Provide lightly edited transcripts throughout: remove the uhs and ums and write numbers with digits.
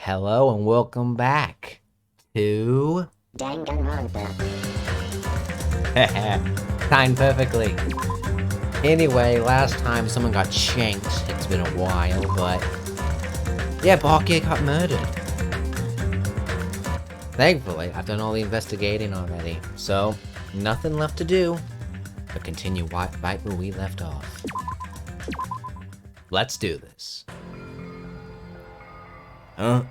Hello and welcome back to Danganronpa. Timed perfectly. Anyway, last time someone got shanked. It's been a while, but yeah, Barky got murdered. Thankfully, I've done all the investigating already, so nothing left to do but continue right where we left off. Let's do this. Huh?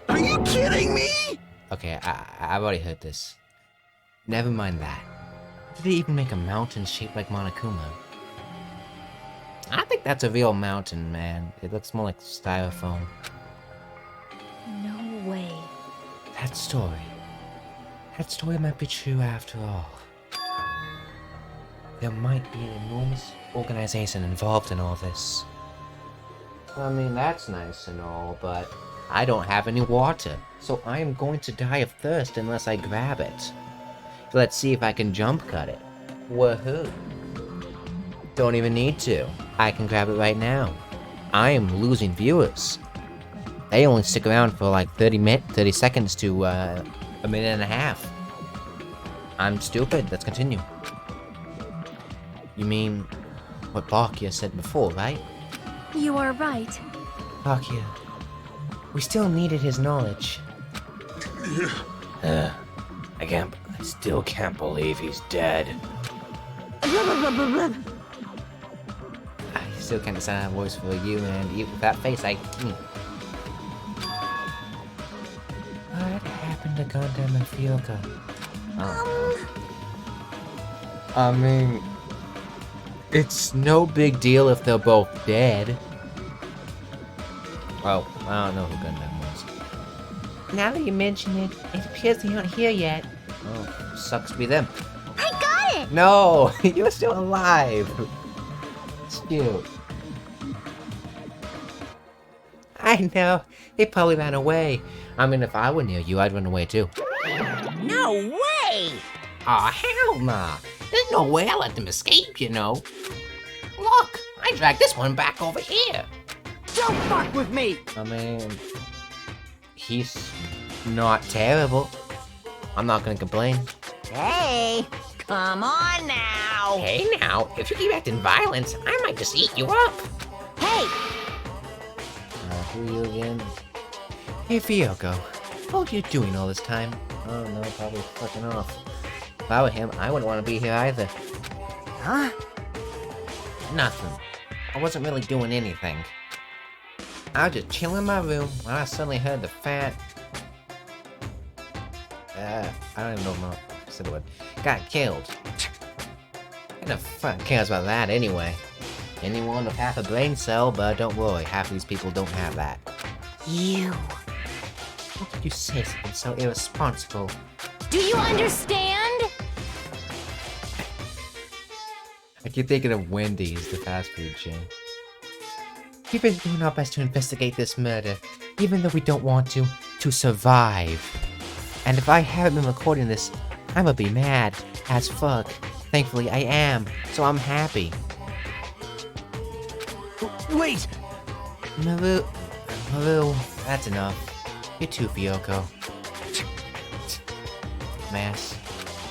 Are you kidding me? Okay, I've already heard this. Never mind that. Did they even make a mountain shaped like Monokuma? I think that's a real mountain, man. It looks more like styrofoam. No way. That story might be true after all. There might be an enormous organization involved in all this. I mean, that's nice and all, but I don't have any water, so I am going to die of thirst unless I grab it. Let's see if I can jump cut it. Woohoo! Don't even need to. I can grab it right now. I am losing viewers. They only stick around for like 30 seconds to a minute and a half. I'm stupid. Let's continue. You mean what Barkia said before, right? You are right. Barkia, we still needed his knowledge. I still can't believe he's dead. I still can't decide a voice for you, and with that face, What happened to Gundam and Fioka? I mean, it's no big deal if they're both dead. Oh, I don't know who Gundam was. Now that you mention it, it appears they aren't here yet. Oh, sucks to be them. I got it! No, you're still alive. It's cute. I know, they probably ran away. I mean, if I were near you, I'd run away too. No way! Aw, hell nah. There's no way I let them escape, you know. Look, I dragged this one back over here. Don't fuck with me! I mean, he's not terrible. I'm not gonna complain. Hey, come on now! Hey now, if you keep acting violent, I might just eat you up. Hey! Who are you again? Hey, Fyoko. What are you doing all this time? Oh no, probably fucking off. If I were him, I wouldn't want to be here either. Huh? Nothing. I wasn't really doing anything. I was just chilling in my room when I suddenly heard the fat... I don't even know if I said the word. Got killed. Who the fuck cares about that anyway? Anyone with half a brain cell, but don't worry, half of these people don't have that. You. How could you say something so irresponsible? Do you understand? I keep thinking of Wendy's, the fast food chain. We've been doing our best to investigate this murder, even though we don't want to survive. And if I haven't been recording this, I'm gonna be mad as fuck. Thankfully, I am, so I'm happy. Wait! Maru, that's enough. You too, Fyoko. Mass.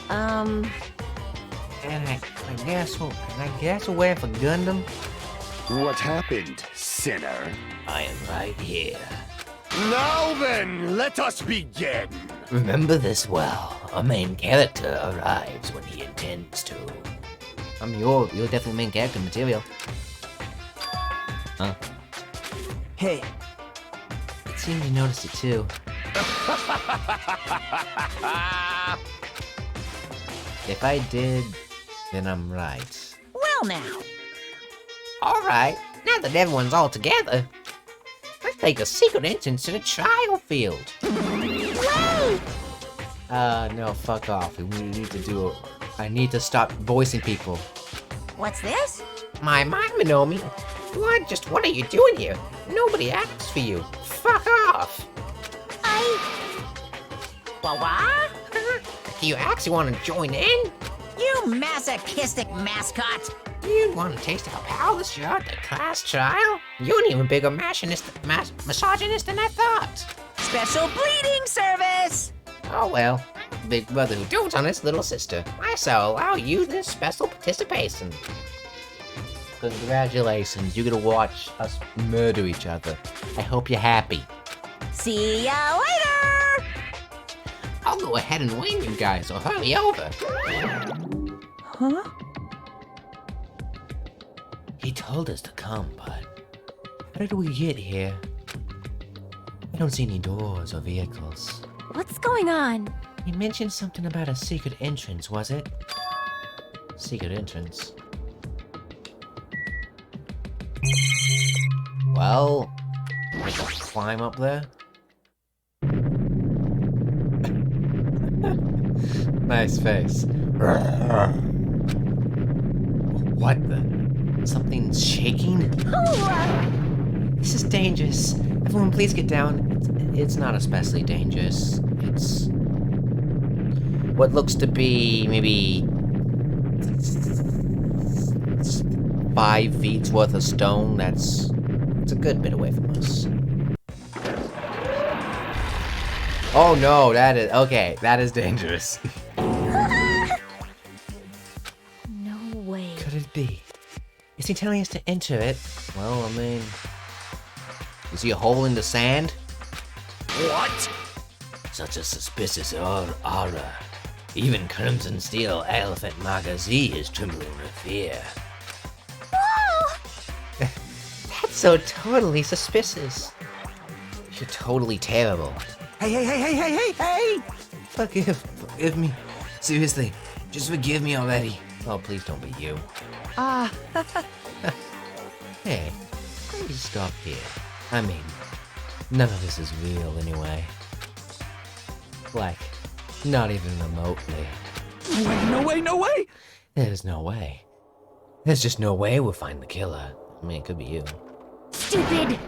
And I guess we're waiting for Gundam. What happened, sinner? I am right here. Now then, let us begin! Remember this well. Our main character arrives when he intends to. You're definitely main character material. Huh? Hey. It seemed you noticed it too. If I did, then I'm right. Well now. Alright, now that everyone's all together, let's take a secret entrance to the trial field. Wait! No, fuck off. We need to do it. I need to stop voicing people. What's this? My Minomi. What are you doing here? Nobody asks for you. Fuck off. What? Do you actually want to join in? You masochistic mascot! You want to taste how powerless you are at the class trial? You're an even bigger misogynist than I thought. Special bleeding service! Oh well, big brother who dotes on his little sister. I shall allow you this special participation. Congratulations, you're gonna watch us murder each other. I hope you're happy. See ya later! I'll go ahead and wing you guys, or hurry over. Huh? He told us to come, but how did we get here? I don't see any doors or vehicles. What's going on? He mentioned something about a secret entrance, was it? Secret entrance. Well, I can climb up there. Nice face. What the? Something's shaking? This is dangerous. Everyone please get down. It's not especially dangerous. It's what looks to be maybe 5 feet worth of stone. It's a good bit away from us. Oh no, that is dangerous. No way. Could it be? Is he telling us to enter it? Well, I mean, you see a hole in the sand? What? Such a suspicious aura. Even Crimson Steel Elephant Magazi is trembling with fear. Whoa! That's so totally suspicious. You're totally terrible. Hey! Forgive me. Seriously, just forgive me already. Oh, please don't be you. Hey, let me stop here. I mean, none of this is real anyway. Like, not even remotely. No way! There's no way. There's just no way we'll find the killer. I mean, it could be you. Stupid!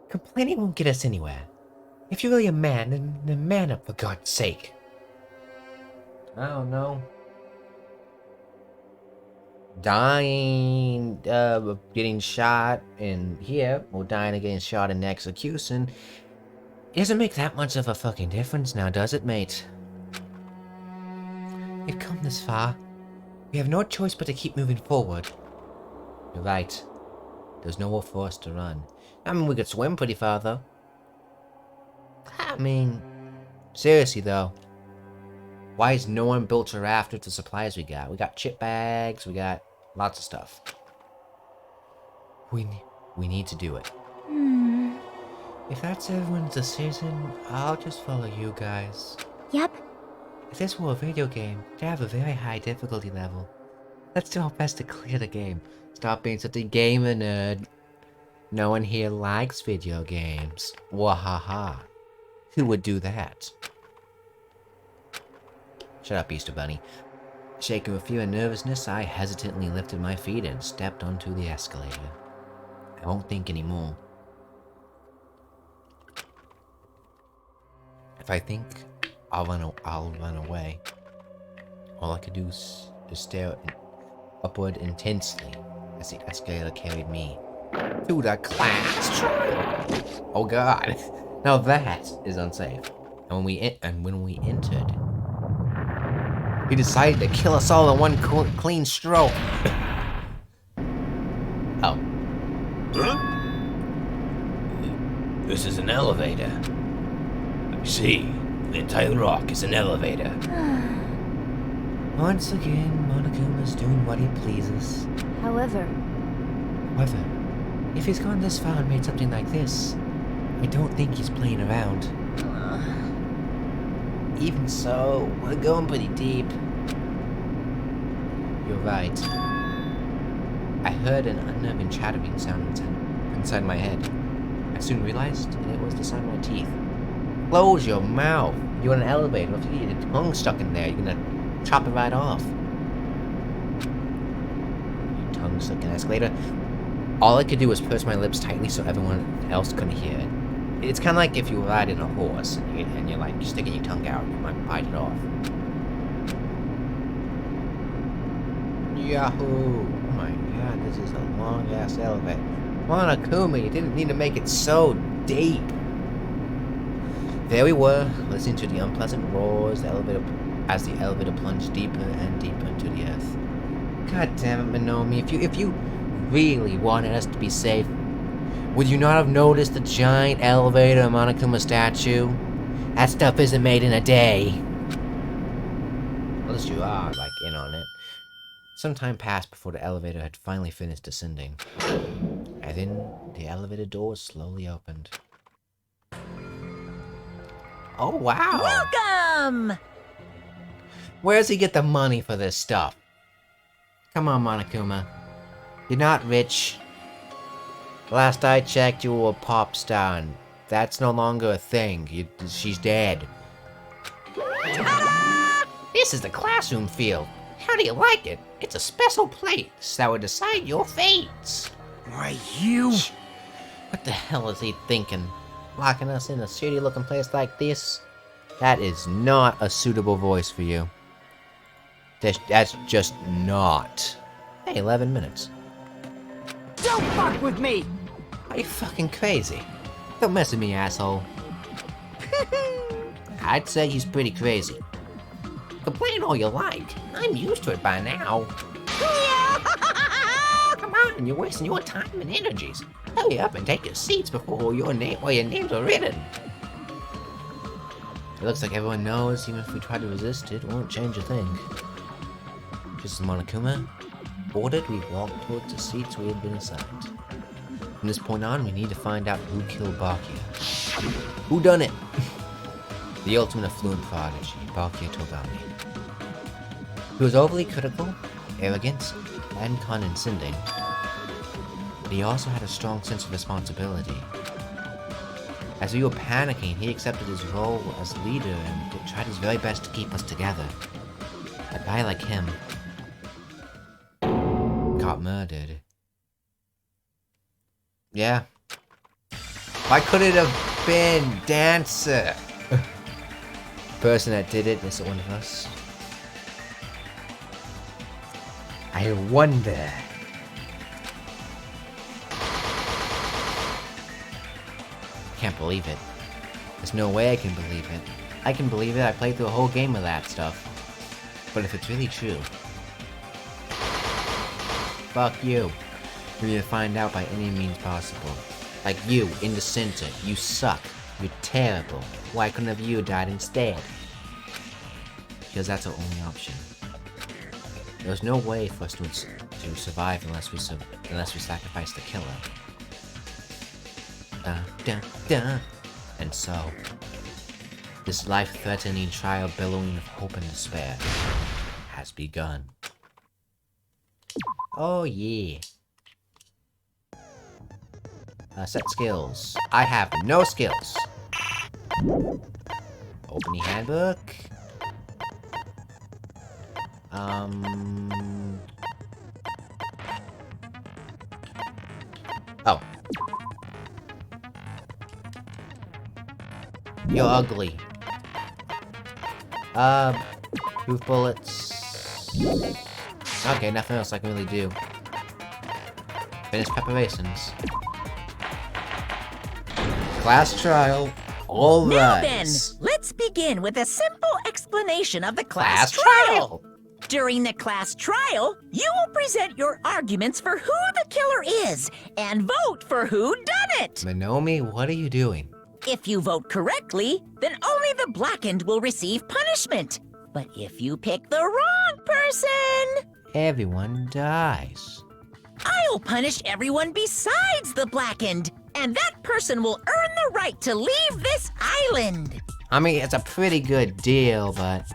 Complaining won't get us anywhere. If you're really a man, then man up for God's sake. I don't know. Dying, getting shot in here, or dying and getting shot in execution, it doesn't make that much of a fucking difference now, does it, mate? We've come this far. We have no choice but to keep moving forward. You're right. There's nowhere for us to run. I mean, we could swim pretty far, though. I mean, seriously, though. Why has no one built a raft with the supplies we got? We got chip bags, we got lots of stuff. We need to do it. If that's everyone's decision, I'll just follow you guys. Yep. If this were a video game, it'd have a very high difficulty level. Let's do our best to clear the game. Stop being such a gamer nerd. No one here likes video games. Wahaha. Who would do that? Shut up, Easter Bunny. Shaken with fear and nervousness, I hesitantly lifted my feet and stepped onto the escalator. I won't think anymore. If I think, I'll run away. All I could do is stare upward intensely as the escalator carried me to the class trial. Oh God! Now that is unsafe. And when we entered, he decided to kill us all in one clean stroke. Oh. Huh? This is an elevator. I see. The entire rock is an elevator. Once again, Monokuma's doing what he pleases. However, If he's gone this far and made something like this, I don't think he's playing around. Even so, we're going pretty deep. You're right. I heard an unnerving chattering sound inside my head. I soon realized it was the sound of my teeth. Close your mouth! You're in an elevator. If you get your tongue stuck in there, you're gonna chop it right off. Your tongue stuck in an escalator. All I could do was purse my lips tightly so everyone else couldn't hear it. It's kind of like if you were riding a horse and you're like sticking your tongue out, you might bite it off. Yahoo! Oh my God, this is a long-ass elevator. Monokuma, you didn't need to make it so deep. There we were, listening to the unpleasant roars as the elevator plunged deeper and deeper into the earth. God damn it, Minomi, if you really wanted us to be safe, would you not have noticed the giant elevator Monokuma statue? That stuff isn't made in a day. Unless you are, like, in on it. Some time passed before the elevator had finally finished descending. And then the elevator doors slowly opened. Oh, wow! Welcome! Where does he get the money for this stuff? Come on, Monokuma. You're not rich. Last I checked, you were a pop star, and that's no longer a thing. She's dead. This is the classroom field. How do you like it? It's a special place that will decide your fates. Why, you... What the hell is he thinking? Locking us in a shitty-looking place like this? That is not a suitable voice for you. That's just not. Hey, 11 minutes. Don't fuck with me! Are you fucking crazy? Don't mess with me, asshole. I'd say he's pretty crazy. Complain all you like. I'm used to it by now. Come on, you're wasting your time and energies. Hurry up and take your seats before your names are written. It looks like everyone knows, even if we try to resist it, won't change a thing. Just as Monokuma ordered, we walked towards the seats we had been assigned. From this point on, we need to find out who killed Bakia. Who done it? The ultimate affluent prodigy, Bakia told Ami. He was overly critical, arrogant, and condescending. But he also had a strong sense of responsibility. As we were panicking, he accepted his role as leader and tried his very best to keep us together. A guy like him got murdered. Yeah. Why could it have been Dancer? Person that did it isn't one of us. I wonder. Can't believe it. There's no way I can believe it. I can believe it. I played through a whole game of that stuff. But if it's really true, fuck you. We need to find out by any means possible. Like you, in the center. You suck. You're terrible. Why couldn't have you died instead? Because that's our only option. There's no way for us to survive unless we sacrifice the killer. And so, this life-threatening trial billowing of hope and despair has begun. Oh yeah. Set skills. I have no skills. Opening handbook. Oh. You're ugly. Proof bullets. Okay, nothing else I can really do. Finish preparations. Class trial. All right. Now then, let's begin with a simple explanation of the class trial. trial. During the class trial, you will present your arguments for who the killer is and vote for who done it. Minomi, what are you doing? If you vote correctly, then only the blackened will receive punishment. But if you pick the wrong person, Everyone dies. I'll punish everyone besides the blackened, and that person will earn the right to leave this island. I mean, it's a pretty good deal, but...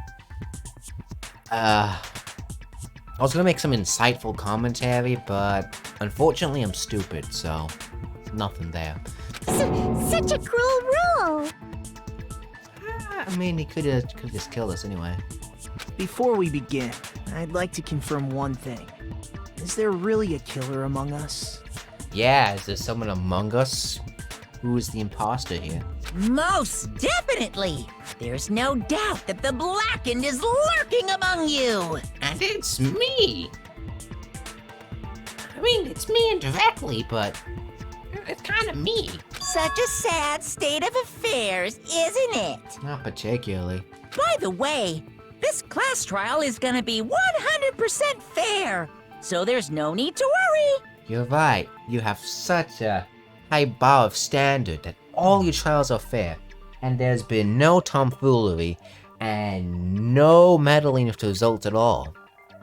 I was gonna make some insightful commentary, but unfortunately I'm stupid, so nothing there. Such a cruel rule. I mean, he could have just killed us anyway. Before we begin, I'd like to confirm one thing. Is there really a killer among us? Yeah, is there someone among us? Who is the imposter here? Most definitely. There's no doubt that the blackened is lurking among you. And it's me! mean, it's me indirectly, but it's kind of me. Such a sad state of affairs, isn't it? Not particularly. By the way, this class trial is gonna be 100% fair, so there's no need to worry. You're right. You have such a high bar of standard that all your trials are fair, and there's been no tomfoolery and no meddling with the results at all.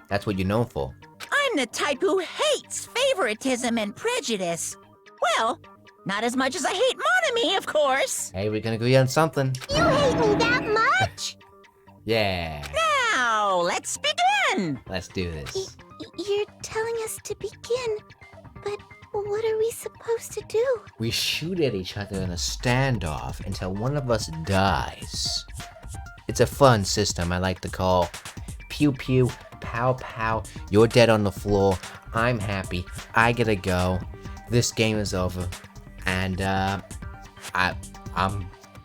That's what you're known for. I'm the type who hates favoritism and prejudice. Well, not as much as I hate monogamy, of course. Hey, we can agree on something. You hate me that much? Yeah. Now, let's begin. Let's do this. You're telling us to begin, but what are we supposed to do? We shoot at each other in a standoff until one of us dies. It's a fun system I like to call pew pew, pow pow, you're dead on the floor, I'm happy, I gotta go, this game is over, and I'm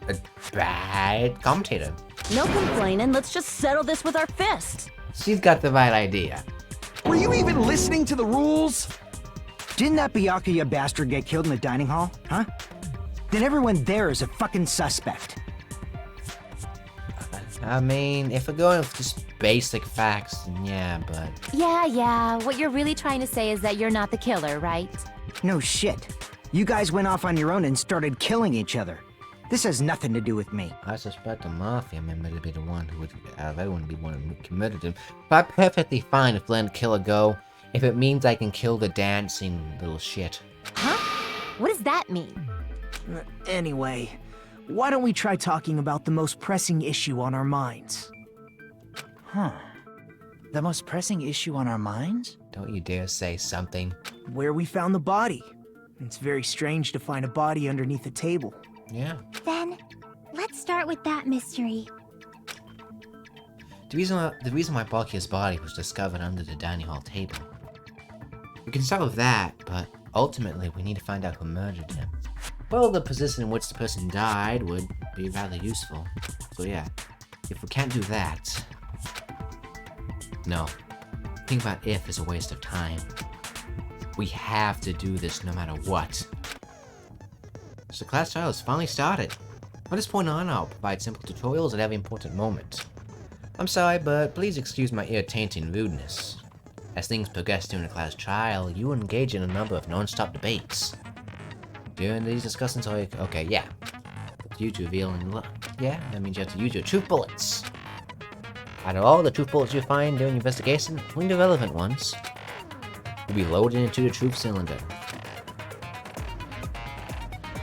a bad commentator. No complaining, let's just settle this with our fists. She's got the right idea. Were you even listening to the rules? Didn't that Byakuya bastard get killed in the dining hall, huh? Then everyone there is a fucking suspect. I mean, if we're going with just basic facts, then yeah, but... Yeah, what you're really trying to say is that you're not the killer, right? No shit. You guys went off on your own and started killing each other. This has nothing to do with me. I suspect a mafia member to be the one who would, out of everyone, be one who committed him. But I'm perfectly fine if letting kill a go, if it means I can kill the dancing little shit. Huh? What does that mean? Anyway, why don't we try talking about the most pressing issue on our minds? Huh. The most pressing issue on our minds? Don't you dare say something. Where we found the body. It's very strange to find a body underneath a table. Yeah. Then, let's start with that mystery. The reason why Byakuya's body was discovered under the dining hall table. We can start with that, but ultimately we need to find out who murdered him. Well, the position in which the person died would be rather useful. So yeah, if we can't do that... No. Think about if is a waste of time. We have to do this no matter what. So the class trial has finally started. From this point on, I'll provide simple tutorials at every important moment. I'm sorry, but please excuse my ear-tainting rudeness. As things progress during the class trial, you will engage in a number of non-stop debates. During these discussions, okay, yeah. You to reveal and yeah, that means you have to use your truth bullets. Out of all the truth bullets you find during your investigation, only the relevant ones will be loaded into the truth cylinder.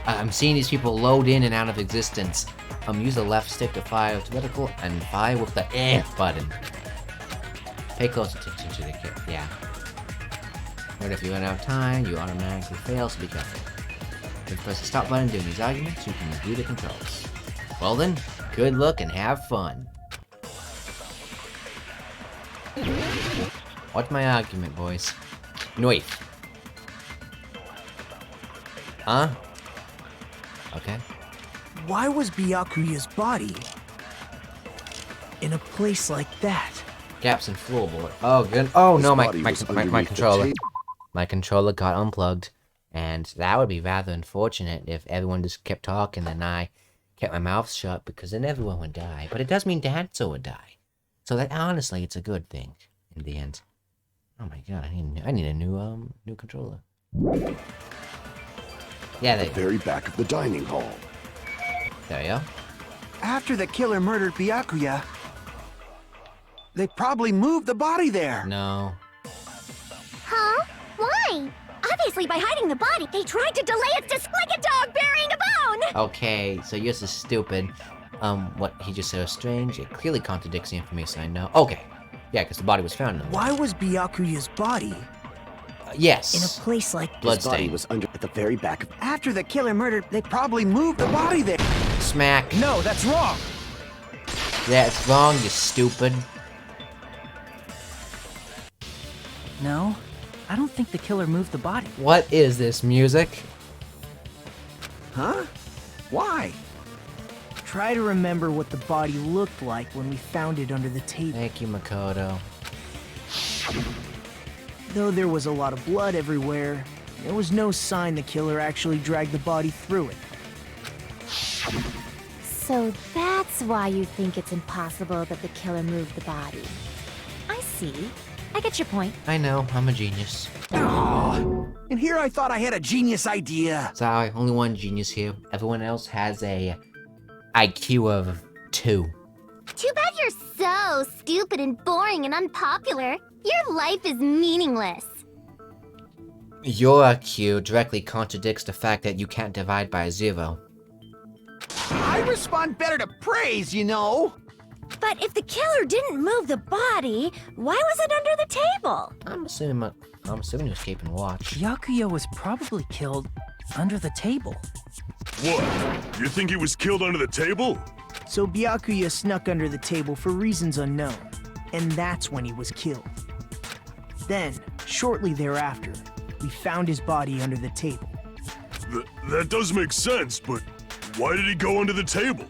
I'm seeing these people load in and out of existence. Use the left stick to fire with vertical and fire with the F button. Pay close attention to the kill, yeah. But if you run out of time, you automatically fail, so be careful. If you press the stop button during these arguments, you can review the controls. Well then, good luck and have fun. What's my argument, boys? Knife. Huh? Okay. Why was Byakuya's body in a place like that? Gaps in floorboard. Oh, good. Oh no, my body was controller. underneath the My controller got unplugged, and that would be rather unfortunate if everyone just kept talking and I kept my mouth shut, because then everyone would die. But it does mean Danzo would die, so that honestly, it's a good thing in the end. Oh my god, I need a new controller. Yeah, The very back of the dining hall. there you go. After the killer murdered Byakuya, they probably moved the body there. No. Huh? Why? Obviously, by hiding the body, they tried to delay its like a dog burying a bone! Okay, so yours is stupid. What he just said was strange. It clearly contradicts the information I know. Okay. Yeah, because the body was found in the Why was Byakuya's body yes. in a place like His Bloodstain. body was under at the very back of. After the killer murdered, they probably moved the body there. Smack. No, that's wrong. Yeah, it's wrong, you stupid. No, I don't think the killer moved the body. What is this music? Huh? Why? Try to remember what the body looked like when we found it under the table. Thank you, Makoto. Though there was a lot of blood everywhere, there was no sign the killer actually dragged the body through it. So that's why you think it's impossible that the killer moved the body. I see. I get your point. I know, I'm a genius. And here I thought I had a genius idea. Sorry, only one genius here. Everyone else has a IQ of 2. Too bad you're so stupid and boring and unpopular. Your life is meaningless. Your IQ directly contradicts the fact that you can't divide by 0. I respond better to praise, you know. But if the killer didn't move the body, why was it under the table? I'm assuming you're keeping watch. Byakuya was probably killed under the table. What? You think he was killed under the table? So Byakuya snuck under the table for reasons unknown, and that's when he was killed. Then, shortly thereafter, we found his body under the table. That does make sense, but why did he go under the table?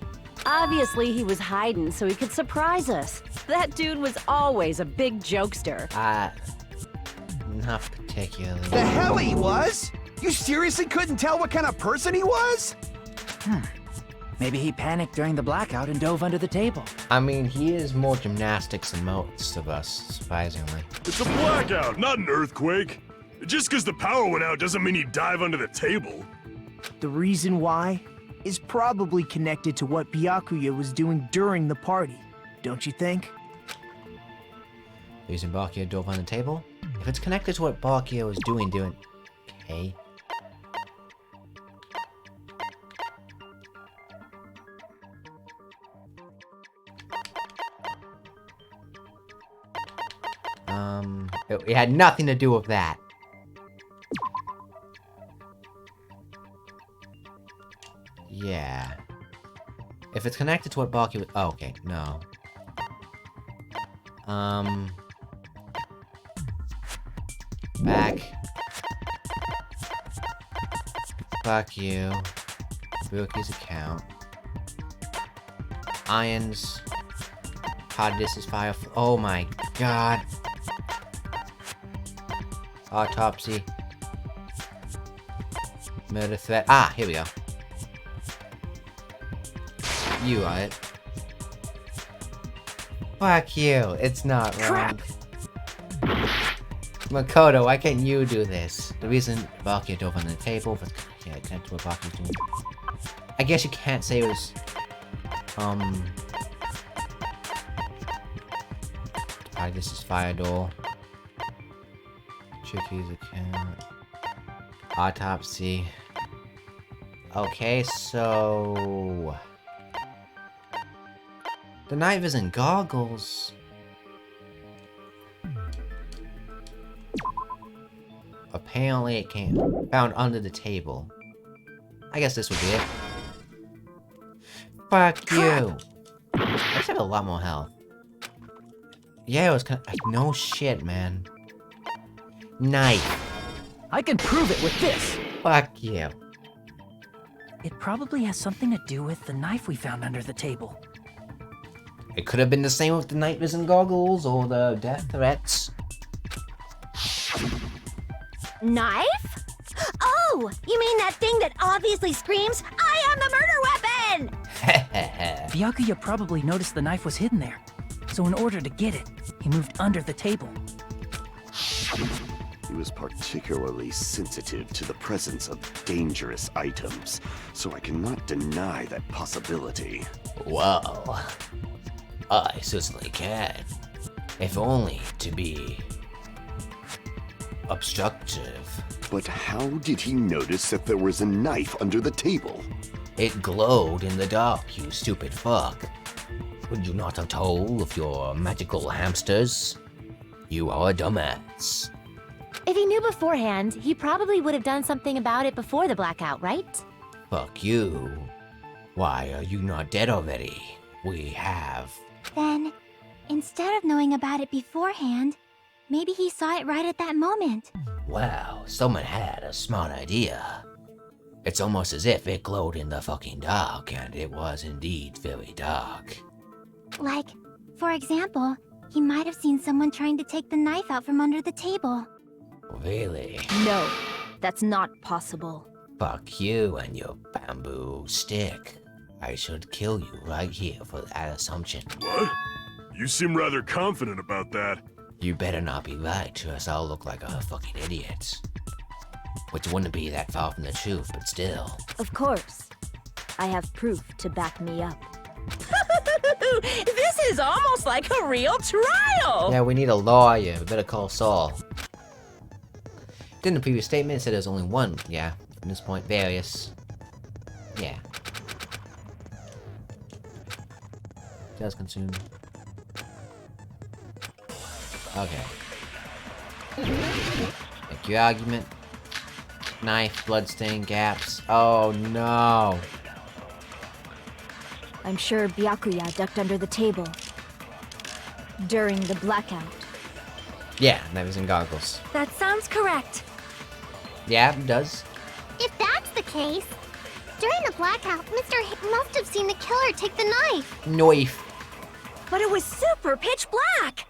Obviously, he was hiding so he could surprise us. That dude was always a big jokester. Not particularly. The hell he was? You seriously couldn't tell what kind of person he was? Maybe he panicked during the blackout and dove under the table. I mean, he is more gymnastics than most of us, surprisingly. It's a blackout, not an earthquake. Just because the power went out doesn't mean he'd dive under the table. The reason why is probably connected to what Byakuya was doing during the party, don't you think? Using Byakuya dove on the table? If it's connected to what Byakuya was doing... Okay. It had nothing to do with that. Yeah. If it's connected to what Byakuya was... Oh, okay, no. Back. Fuck you. Byakuya's account. Irons. This is fire. Oh my god. Autopsy. Murder threat. Ah, here we go. You are it. Fuck you. It's not wrong. Makoto, why can't you do this? The reason Byakuya dove on the table was connected to what Byakuya was doing. I guess you can't say it was this is fire door. Chicky's account. Autopsy. Okay, so the night vision goggles. Apparently it came found under the table. I guess this would be it. Fuck you! I just have a lot more health. Yeah, it was kind of like, no shit, man. Knife. I can prove it with this. Fuck you. It probably has something to do with the knife we found under the table. It could have been the same with the night vision goggles or the death threats. Knife? Oh, you mean that thing that obviously screams, I am the murder weapon! Byakuya probably noticed the knife was hidden there. So in order to get it, he moved under the table. He was particularly sensitive to the presence of dangerous items, so I cannot deny that possibility. Well, I certainly can. If only to be obstructive. But how did he notice that there was a knife under the table? It glowed in the dark, you stupid fuck. Would you not have told of your magical hamsters? You are a dumbass. If he knew beforehand, he probably would have done something about it before the blackout, right? Fuck you. Why are you not dead already? We have. Then, instead of knowing about it beforehand, maybe he saw it right at that moment. Wow, someone had a smart idea. It's almost as if it glowed in the fucking dark, and it was indeed very dark. Like, for example, he might have seen someone trying to take the knife out from under the table. Really? No, that's not possible. Fuck you and your bamboo stick. I should kill you right here for that assumption. What? You seem rather confident about that. You better not be right, or else I'll look like a fucking idiot. Which wouldn't be that far from the truth, but still. Of course. I have proof to back me up. This is almost like a real trial! Yeah, we need a lawyer. We better call Saul. In the previous statement, it said there's only one. Yeah, from this point, various. Yeah. Just consume. Okay. Make your argument. Knife, bloodstain, gaps. Oh no. I'm sure Byakuya ducked under the table. During the blackout. Yeah, that was in goggles. That sounds correct. Yeah, it does. If that's the case, during the blackout, Mr. must have seen the killer take the knife. Knife. But it was super pitch black!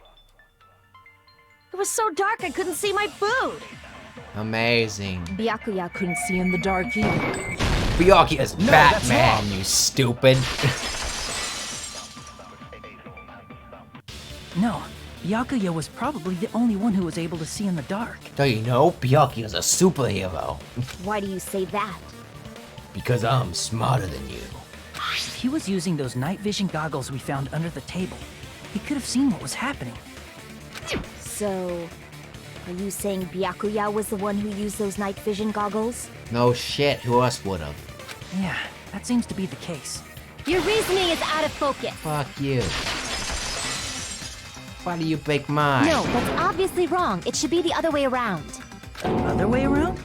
It was so dark I couldn't see my food. Amazing. Byakuya couldn't see in the dark either. Byakuya's No, that's Batman, wrong. you stupid. No, Byakuya was probably the only one who was able to see in the dark. Don't you know? Byakuya's a superhero. Why do you say that? Because I'm smarter than you. If he was using those night vision goggles we found under the table, he could have seen what was happening. So, are you saying Byakuya was the one who used those night vision goggles? No shit, who else would've? Yeah, that seems to be the case. Your reasoning is out of focus. Fuck you. Why do you break mine? No, that's obviously wrong. It should be the other way around. Other way around?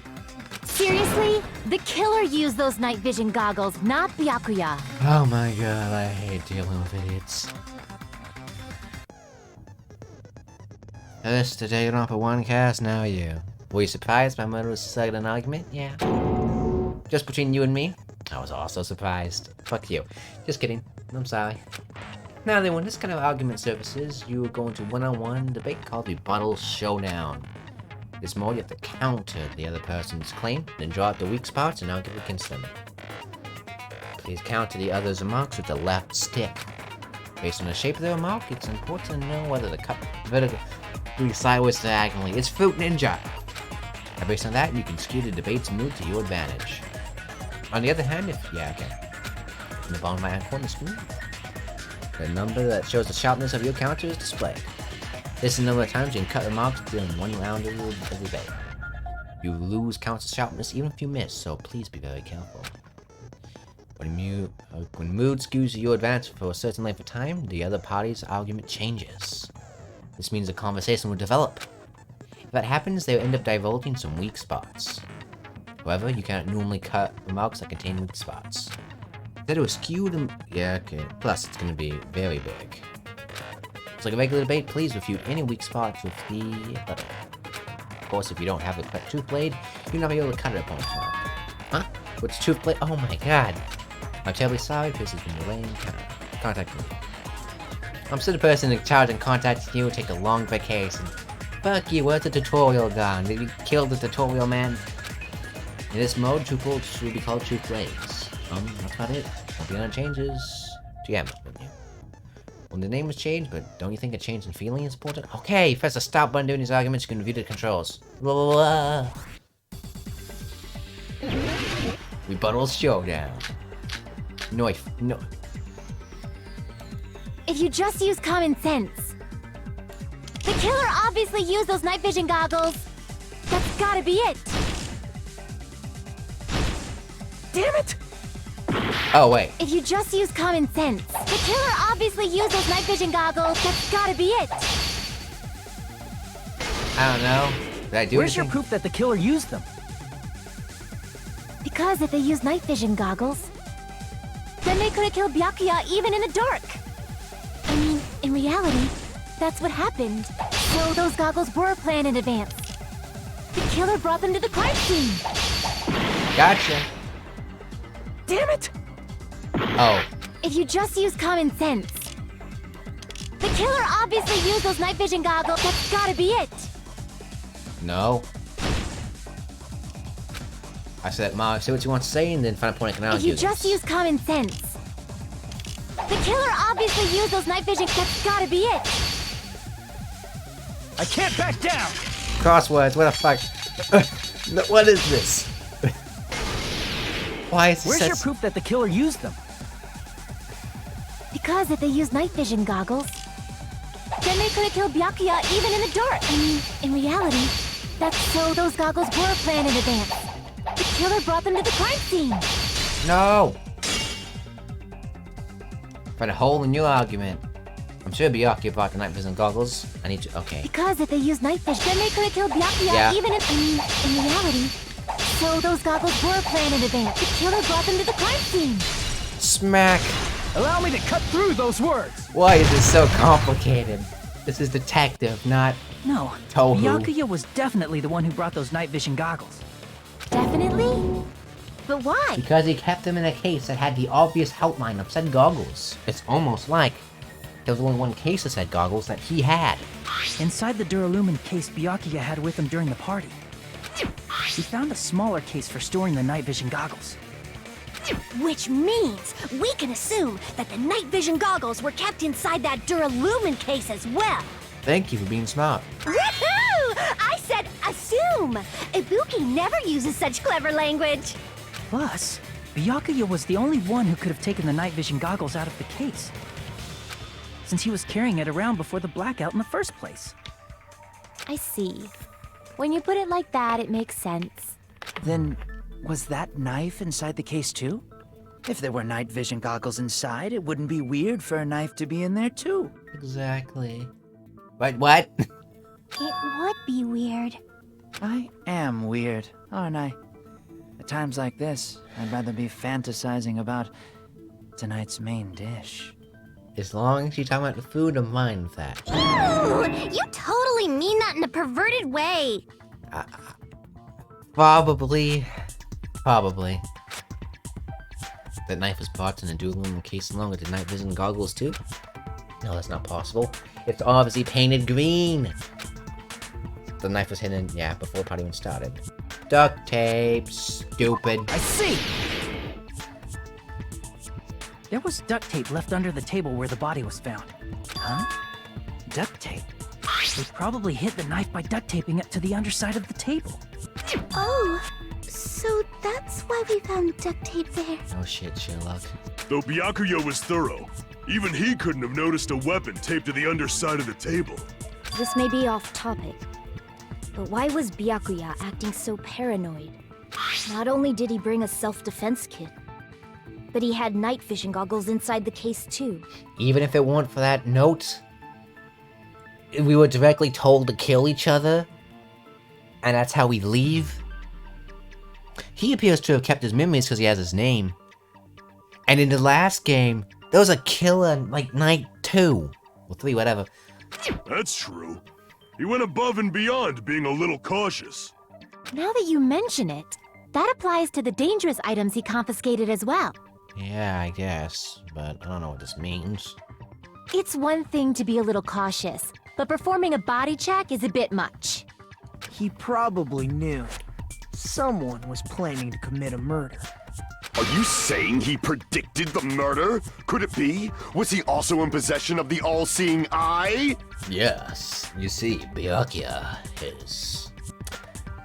Seriously? The killer used those night vision goggles, not Byakuya. Oh my god, I hate dealing with idiots. And this is the danganronpa1 cast, now you. Were you surprised my mother was starting an argument? Yeah. Just between you and me? I was also surprised. Fuck you. Just kidding. I'm sorry. Now then, when this kind of argument surfaces, you go into one-on-one debate called Rebuttal Showdown. This mode, you have to counter the other person's claim, then draw out the weak spots and argue against them. Please counter the other's remarks with the left stick. Based on the shape of the remark, it's important to know whether the cut vertically, sideways, diagonally. It's Fruit Ninja! And based on that, you can skew the debate's mood to your advantage. On the other hand, in the bottom right-hand corner of the screen, the number that shows the sharpness of your counter is displayed. This is the number of times you can cut remarks during one round of the debate. You lose counter sharpness even if you miss, so please be very careful. When mood skews to your advantage for a certain length of time, the other party's argument changes. This means a conversation will develop. If that happens, they'll end up divulging some weak spots. However, you cannot normally cut remarks that contain weak spots. Instead it will skew them. Yeah, okay. Plus, it's going to be very big. It's like a regular debate, please refute any weak spots with the letter. Of course, if you don't have the correct tooth blade, you'll not be able to cut it upon tomorrow. Huh? What's tooth blade? Oh my god. I'm terribly sorry, Chris has been delaying contacting me. I'm still the person in charge and contacting you, take a long vacation. Fuck you, where's the tutorial gone? Did you kill the tutorial man? In this mode, tooth bolts will be called tooth blades. That's about it. Won't be any changes. GM, with you. Well, the name was changed, but don't you think a change in feeling is important? Okay, press the stop button during these arguments, you can review the controls. Blah, blah, blah. Rebuttal Showdown. No. If you just use common sense. The killer obviously used those night vision goggles. That's gotta be it. Damn it! Oh, wait. If you just use common sense. The killer obviously used those night vision goggles. That's gotta be it. I don't know. Did I do Where's your anything? proof that the killer used them? Because if they used night vision goggles, then they could have killed Byakuya even in the dark. I mean, in reality, that's what happened. So those goggles were planned in advance. The killer brought them to the crime scene. Gotcha. Damn it! Oh. If you just use common sense. The killer obviously used those night vision goggles. That's gotta be it. No. I said, Mark, say what you want to say, and then find a point I can If argue you just this. use common sense. The killer obviously used those night vision. That's gotta be it. I can't back down! Crosswords, what the fuck? No, what is this? Why is this Where's your proof that the killer used them? Because if they used night vision goggles, then they could have killed Byakuya even in the dark. I mean, in reality, that's so those goggles were planned in advance. The killer brought them to the crime scene. No! Find a hole in your argument. I'm sure Byakuya bought the night vision goggles. I need to. Okay. Because if they used night vision, then they could have killed Byakuya even in. I mean, in reality, so those goggles were planned in advance. The killer brought them to the crime scene. Smack! Allow me to cut through those words! Why is this so complicated? This is detective, not No, Tohu. Byakuya was definitely the one who brought those night vision goggles. Definitely? But why? because he kept them in a case that had the obvious outline of said goggles. It's almost like there was only one case of said goggles that he had. Inside the Duralumin case Byakuya had with him during the party, he found a smaller case for storing the night vision goggles. Which means we can assume that the night vision goggles were kept inside that Duralumin case as well. Thank you for being smart. Woohoo! I said assume! Ibuki never uses such clever language. Plus, Byakuya was the only one who could have taken the night vision goggles out of the case, since he was carrying it around before the blackout in the first place. I see. When you put it like that, it makes sense. Then, was that knife inside the case too? If there were night vision goggles inside, it wouldn't be weird for a knife to be in there too. Exactly. Wait, what? It would be weird. I am weird, aren't I? At times like this, I'd rather be fantasizing about tonight's main dish. As long as you're talking about the food, I'm fine with that. Ooh, you totally mean that in a perverted way. Probably. That knife was bought in a Duralumin case along with the night vision goggles too? No, that's not possible. It's obviously painted green. The knife was hidden, yeah, before the party even started. Duct tape, stupid. I see! There was duct tape left under the table where the body was found. Huh? Duct tape? They probably hid the knife by duct taping it to the underside of the table. Oh, so that's why we found duct tape there. Oh shit, Sherlock. Though Byakuya was thorough, even he couldn't have noticed a weapon taped to the underside of the table. This may be off topic, but why was Byakuya acting so paranoid? Not only did he bring a self-defense kit, but he had night vision goggles inside the case too. Even if it weren't for that note, we were directly told to kill each other, and that's how we leave. He appears to have kept his memories because he has his name. And in the last game, there was a killer like night 2. Or 3, whatever. That's true. He went above and beyond being a little cautious. Now that you mention it, that applies to the dangerous items he confiscated as well. Yeah, I guess. But I don't know what this means. It's one thing to be a little cautious, but performing a body check is a bit much. He probably knew. Someone was planning to commit a murder. Are you saying he predicted the murder? Could it be? Was he also in possession of the all-seeing eye? Yes, you see, Byakuya is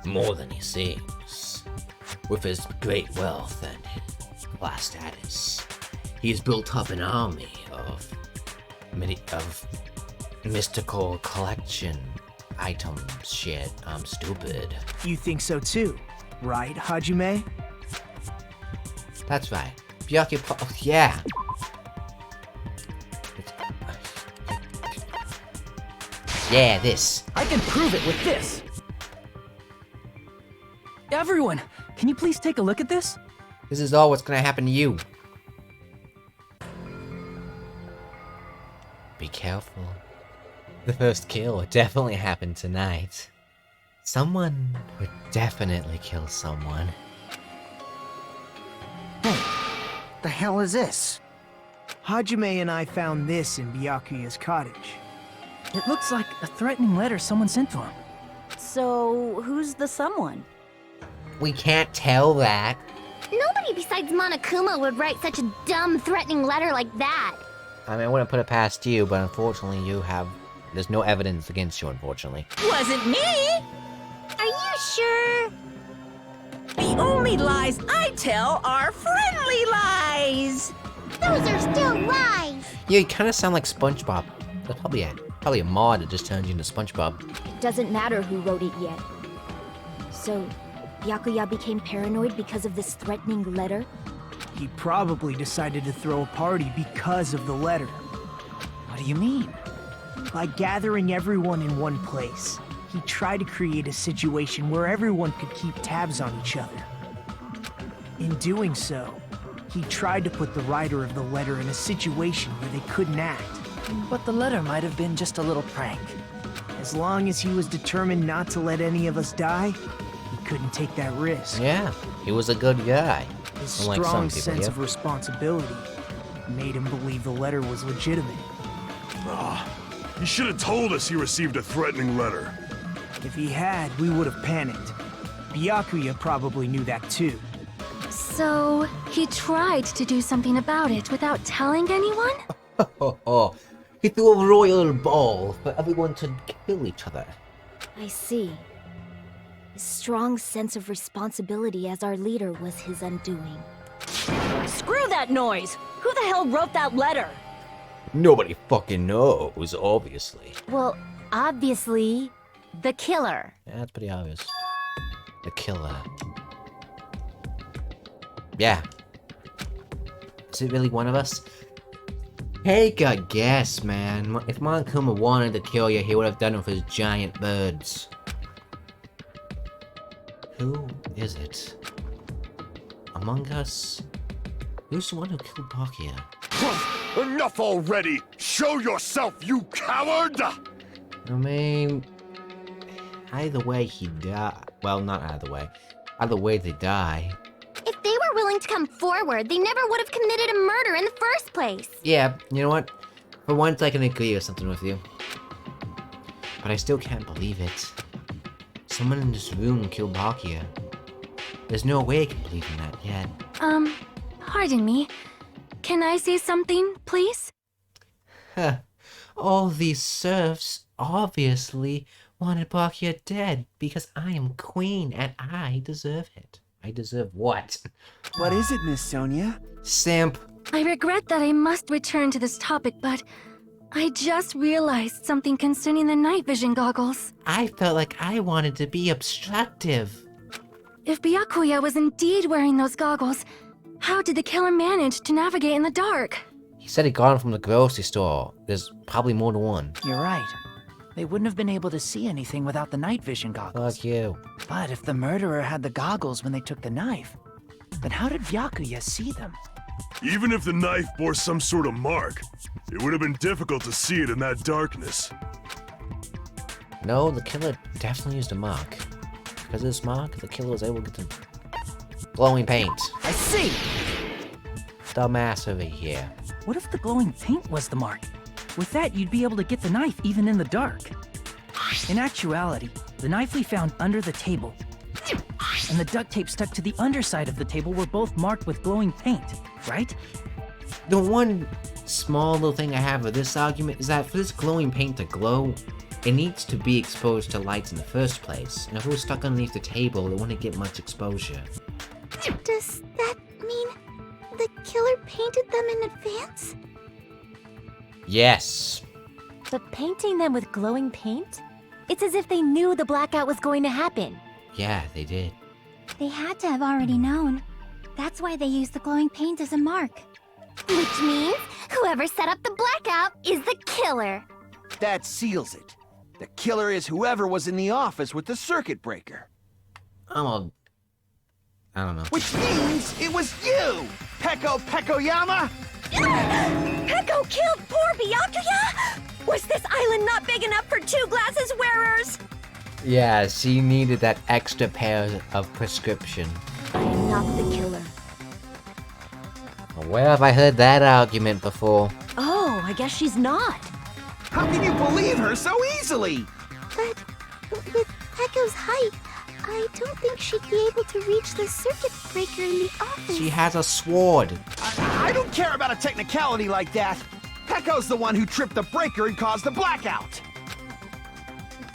more than he seems. With his great wealth and his class status, he's built up an army of mystical collection items. Shit, I'm stupid. You think so too, right, Hajime? That's right. Byakuya, oh, yeah. Yeah, this. I can prove it with this! Everyone, can you please take a look at this? This is all what's gonna happen to you. Be careful. The first kill would definitely happen tonight. Someone would definitely kill someone. Hey, the hell is this? Hajime and I found this in Byakuya's cottage. It looks like a threatening letter someone sent to him. So, who's the someone? We can't tell that. Nobody besides Monokuma would write such a dumb, threatening letter like that. I mean, I wouldn't put it past you, but unfortunately there's no evidence against you, unfortunately. Wasn't me! Are you sure? The only lies I tell are friendly lies! Those are still lies. Yeah, you kind of sound like SpongeBob. That's probably a mod that just turns you into SpongeBob. It doesn't matter who wrote it yet. So, Byakuya became paranoid because of this threatening letter? He probably decided to throw a party because of the letter. What do you mean? By gathering everyone in one place, he tried to create a situation where everyone could keep tabs on each other. In doing so, he tried to put the writer of the letter in a situation where they couldn't act. But the letter might have been just a little prank. As long as he was determined not to let any of us die, he couldn't take that risk. Yeah, he was a good guy. His Unlike some strong people, sense yeah. of responsibility made him believe the letter was legitimate. He should have told us he received a threatening letter. If he had, we would have panicked. Byakuya probably knew that too. So, he tried to do something about it without telling anyone? He threw a royal ball for everyone to kill each other. I see. His strong sense of responsibility as our leader was his undoing. Screw that noise! Who the hell wrote that letter? Nobody fucking knows, obviously. Well, obviously, the killer. Yeah, that's pretty obvious. The killer. Yeah. Is it really one of us? Take a guess, man. If Monokuma wanted to kill you, he would have done it with his giant birds. Who is it? Among us? Who's the one who killed Byakuya? Enough already! Show yourself, you coward! I mean, either way he died. Well, not either way. Either way they die. If they were willing to come forward, they never would have committed a murder in the first place. Yeah, you know what? For once I can agree with something with you. But I still can't believe it. Someone in this room killed Byakuya. There's no way I can believe in that yet. Pardon me. Can I say something, please? Huh. All these serfs obviously wanted Byakuya dead because I am queen and I deserve it. I deserve what? What is it, Miss Sonia? Simp. I regret that I must return to this topic, but I just realized something concerning the night vision goggles. I felt like I wanted to be obstructive. If Byakuya was indeed wearing those goggles, how did the killer manage to navigate in the dark? He said he got them from the grocery store. There's probably more than one. You're right. They wouldn't have been able to see anything without the night vision goggles. Fuck you. But if the murderer had the goggles when they took the knife, then how did Byakuya see them? Even if the knife bore some sort of mark, it would have been difficult to see it in that darkness. No, the killer definitely used a mark. Because of this mark, the killer was able to get the glowing paint. I see! Dumbass over here. What if the glowing paint was the mark? With that, you'd be able to get the knife even in the dark. In actuality, the knife we found under the table and the duct tape stuck to the underside of the table were both marked with glowing paint, right? The one small little thing I have with this argument is that for this glowing paint to glow, it needs to be exposed to lights in the first place. And if it was stuck underneath the table, it wouldn't get much exposure. Does that mean the killer painted them in advance? Yes. But painting them with glowing paint? It's as if they knew the blackout was going to happen. Yeah, they did. They had to have already known. That's why they used the glowing paint as a mark. Which means whoever set up the blackout is the killer. That seals it. The killer is whoever was in the office with the circuit breaker. I don't know. Which means it was you, Peko Pekoyama! Peko killed poor Byakuya? Was this island not big enough for 2 glasses wearers? Yeah, she needed that extra pair of prescription. I am not the killer. Where have I heard that argument before? Oh, I guess she's not. How can you believe her so easily? But with Peko's height, I don't think she'd be able to reach the circuit breaker in the office. She has a sword. I don't care about a technicality like that. Pecco's the one who tripped the breaker and caused the blackout.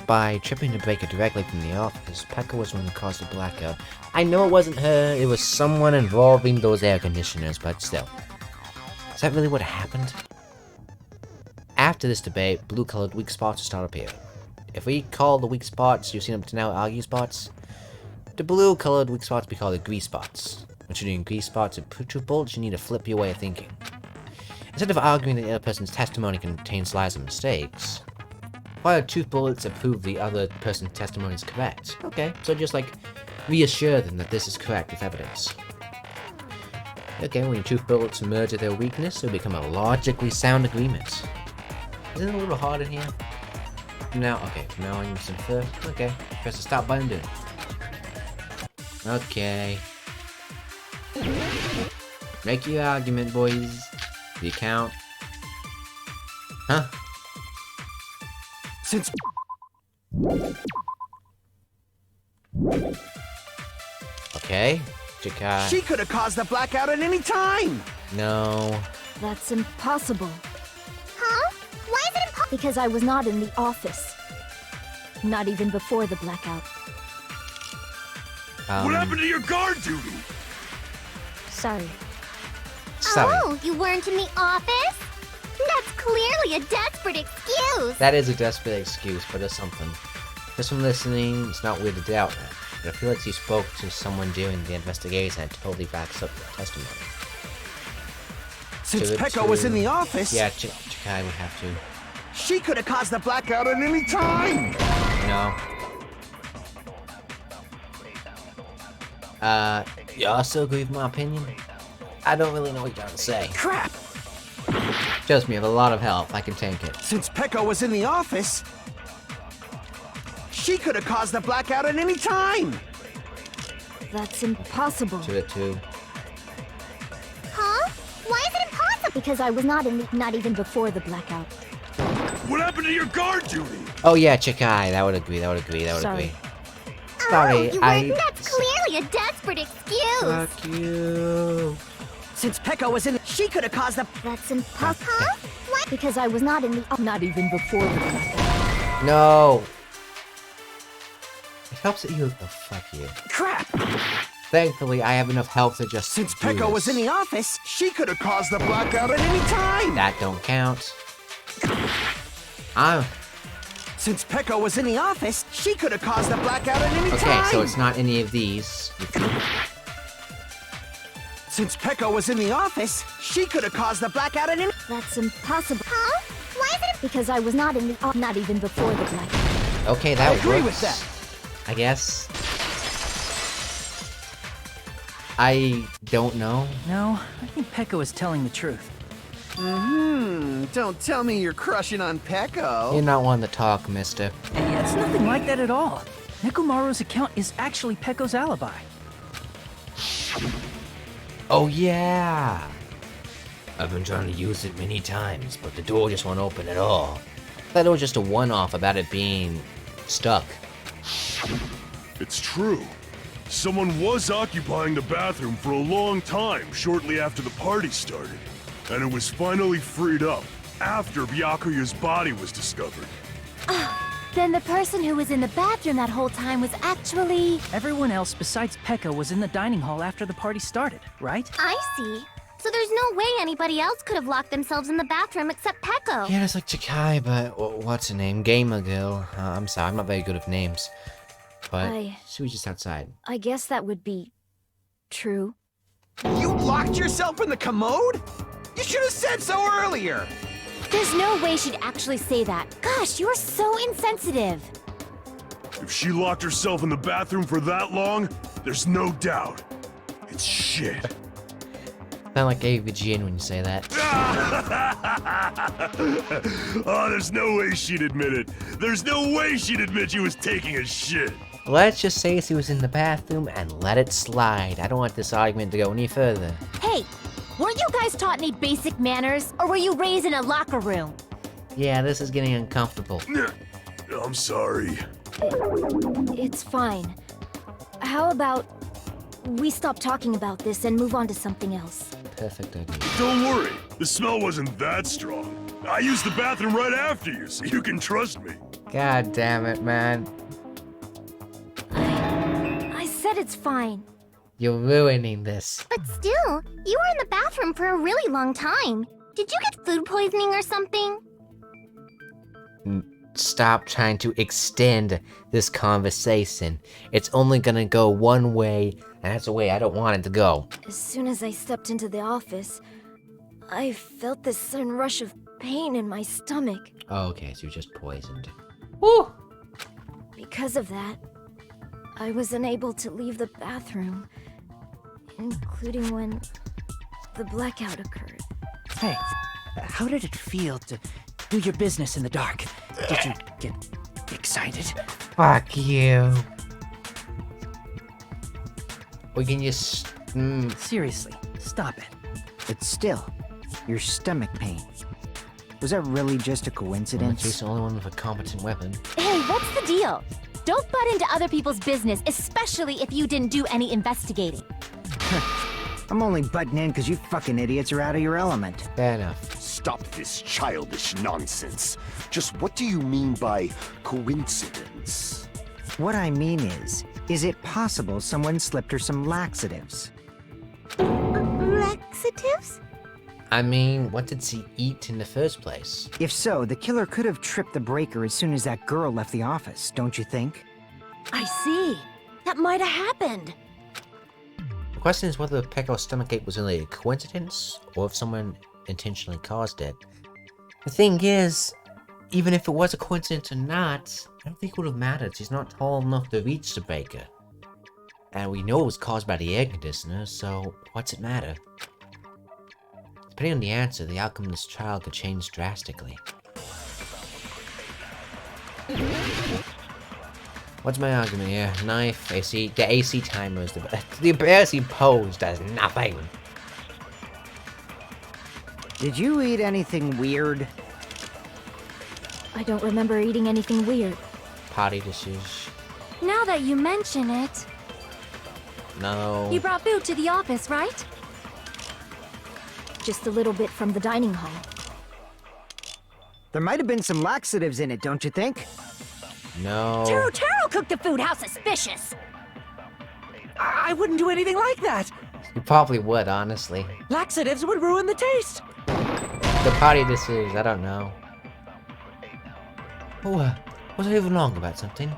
By tripping the breaker directly from the office, Pekka was the one who caused the blackout. I know it wasn't her, it was someone involving those air conditioners, but still. Is that really what happened? After this debate, blue-colored weak spots will start appearing. If we call the weak spots you've seen up to now argue spots, the blue-colored weak spots we call the grease spots. Once you're doing grease spots and truth bullets, you need to flip your way of thinking. Instead of arguing that the other person's testimony contains lies and mistakes, why do truth bullets to prove the other person's testimony is correct? Okay, so just like reassure them that this is correct with evidence. Okay, when your truth bullets merge with their weakness, it'll become a logically sound agreement. Isn't it a little hard in here? Now, okay, from now on you listen first. Okay, press the stop button, do it. Okay. Make your argument, boys. Do you count? Huh? Since Okay, Chikai. she could have caused the blackout at any time. No. That's impossible. Huh? Why is it impossible? Because I was not in the office. Not even before the blackout. What happened to your guard duty? Sorry. Sorry. Oh, you weren't in the office? That's clearly a desperate excuse. That is a desperate excuse, but it's something. Just from listening, it's not weird to doubt that. But I feel like she spoke to someone during the investigation and totally backs up the testimony. Since Pekka was in the office, Yeah, Chikai would have to. she could have caused the blackout at any time. No. You also agree with my opinion? I don't really know what you're trying to say. Crap! Trust me, I have a lot of help. I can tank it. Since Pekka was in the office, she could have caused the blackout at any time. That's impossible. To it too. Huh? Why is it impossible? Because I was not in the, not even before the blackout. What happened to your guard duty? Oh yeah, Chikai. That would agree. That would agree. That would Sorry. agree. Sorry, Oh, you weren't. That's clearly a desperate excuse. Fuck you. Since Pekka was in the, she could have caused the. That's impossible. Huh? What? Because I was not in the, not even before the blackout. No. It helps that you. Oh, fuck you. Crap! Thankfully, I have enough health to just. Since do Pekka was this. in the office, she could have caused the blackout at any time. That don't count. I'm. Since Pekka was in the office, she could have caused the blackout at any time. Okay, so it's not any of these. Since Pekka was in the office, she could have caused the blackout at any. That's impossible. Huh? Why is it? Because I was not in the, not even before the blackout. Okay, that I agree works. with that. I guess. I don't know. No, I think Pekka was telling the truth. Don't tell me you're crushing on Pekko. You're not one to talk, mister. Hey, it's nothing like that at all. Nekomaru's account is actually Pekko's alibi. Oh yeah! I've been trying to use it many times, but the door just won't open at all. I thought it was just a one-off about it being stuck. It's true. Someone was occupying the bathroom for a long time shortly after the party started. And it was finally freed up after Byakuya's body was discovered. Then the person who was in the bathroom that whole time was actually... Everyone else besides Pekka was in the dining hall after the party started, right? I see. So there's no way anybody else could have locked themselves in the bathroom except Pekko. Yeah, it's like Chikai, but what's her name? Gamer Girl. I'm sorry, I'm not very good with names. But she was just outside. I guess that would be true. You locked yourself in the commode? You should have said so earlier. There's no way she'd actually say that. Gosh, you're so insensitive. If she locked herself in the bathroom for that long, there's no doubt. It's shit. Sound like AVGN when you say that. Oh, there's no way she'd admit it. There's no way she'd admit she was taking a shit. Let's just say she was in the bathroom and let it slide. I don't want this argument to go any further. Hey, weren't you guys taught any basic manners? Or were you raised in a locker room? Yeah, this is getting uncomfortable. I'm sorry. It's fine. How about we stop talking about this and move on to something else? Perfect idea. Don't worry, the smell wasn't that strong. I used the bathroom right after you, so you can trust me. God damn it, man. I said it's fine. You're ruining this. But still, you were in the bathroom for a really long time. Did you get food poisoning or something? Stop trying to extend this conversation. It's only gonna go one way, and that's a way I don't want it to go. As soon as I stepped into the office, I felt this sudden rush of pain in my stomach. Oh, okay, so you're just poisoned. Woo! Because of that, I was unable to leave the bathroom, including when the blackout occurred. Hey, how did it feel to do your business in the dark? Did you get excited? Fuck you. We can just... Seriously, stop it. But still, your stomach pain. Was that really just a coincidence? He's the only one with a competent weapon. Hey, what's the deal? Don't butt into other people's business, especially if you didn't do any investigating. I'm only butting in because you fucking idiots are out of your element. Fair enough. Stop this childish nonsense. Just what do you mean by coincidence? What I mean is it possible someone slipped her some laxatives? Laxatives? I mean, what did she eat in the first place? If so, the killer could have tripped the breaker as soon as that girl left the office, don't you think? I see. That might have happened. The question is whether Pecco's stomachache was only a coincidence, or if someone intentionally caused it. The thing is, even if it was a coincidence or not, I don't think it would have mattered. She's not tall enough to reach the breaker. And we know it was caused by the air conditioner, so what's it matter? Depending on the answer, the outcome of this trial could change drastically. What's my argument here? Knife, AC, the AC timer is the embarrassing pose does nothing. Did you eat anything weird? I don't remember eating anything weird. Potty dishes. Now that you mention it, No. you brought food to the office, right? Just a little bit from the dining hall. There might have been some laxatives in it, don't you think? No. Taro cooked the food. How suspicious! I wouldn't do anything like that. You probably would, honestly. Laxatives would ruin the taste. The potty dishes, I don't know. Oh, was I even wrong about something?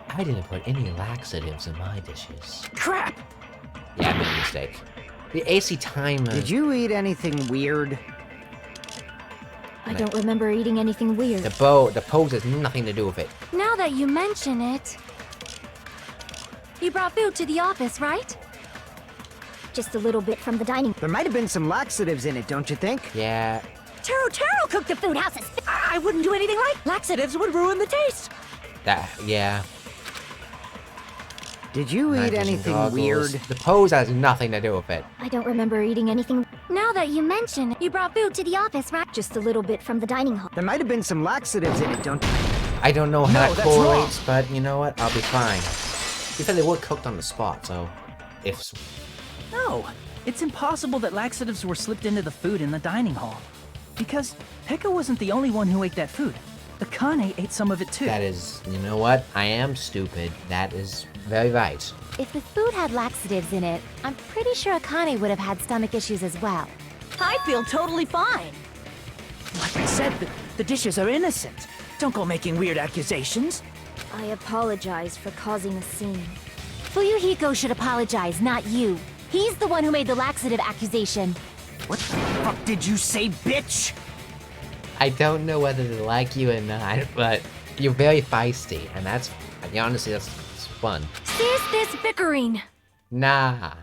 I didn't put any laxatives in my dishes. Crap! Yeah, I made a mistake. The AC timer... Did you eat anything weird? I don't remember eating anything weird. The pose has nothing to do with it. Now that you mention it, you brought food to the office, right? Just a little bit from the dining. There might have been some laxatives in it, don't you think? Yeah. Taro cooked the food. How suspicious! I wouldn't do anything like laxatives would ruin the taste. Yeah. Did you eat anything weird? The pose has nothing to do with it. I don't remember eating anything. Now that you mention it, you brought food to the office, right? Just a little bit from the dining hall. There might have been some laxatives in it, don't you? I don't know how that that's correlates, but you know what? I'll be fine. You said they were cooked on the spot, so... If... No, it's impossible that laxatives were slipped into the food in the dining hall. Because Pekka wasn't the only one who ate that food. Akane ate some of it too. That is... You know what? I am stupid. That is very right. If the food had laxatives in it, I'm pretty sure Akane would have had stomach issues as well. I feel totally fine. Like I said, the dishes are innocent. Don't go making weird accusations. I apologize for causing a scene. Fuyuhiko should apologize, not you. He's the one who made the laxative accusation. What the fuck did you say, bitch? I don't know whether to like you or not, but you're very feisty, and that's... Honestly, that's fun. Cease this bickering! Nah.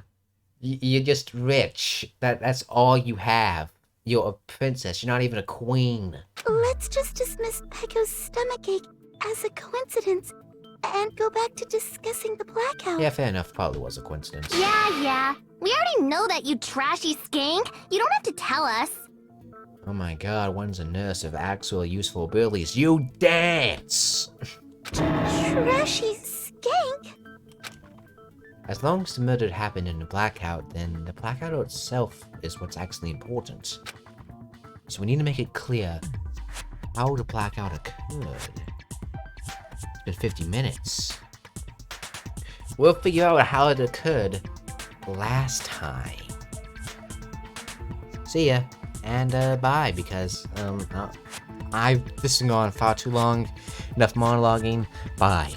You're just rich. That's all you have. You're a princess. You're not even a queen. Let's just dismiss Pecco's stomachache as a coincidence and go back to discussing the blackout. Yeah, fair enough. Probably was a coincidence. Yeah. We already know that, you trashy skank. You don't have to tell us. Oh my god, one's a nurse of actual useful abilities. You dance! Trashy skank? As long as the murder happened in a blackout, then the blackout itself is what's actually important. So we need to make it clear how the blackout occurred. It's been 50 minutes. We'll figure out how it occurred last time. See ya, and bye, because this has gone far too long. Enough monologuing. Bye.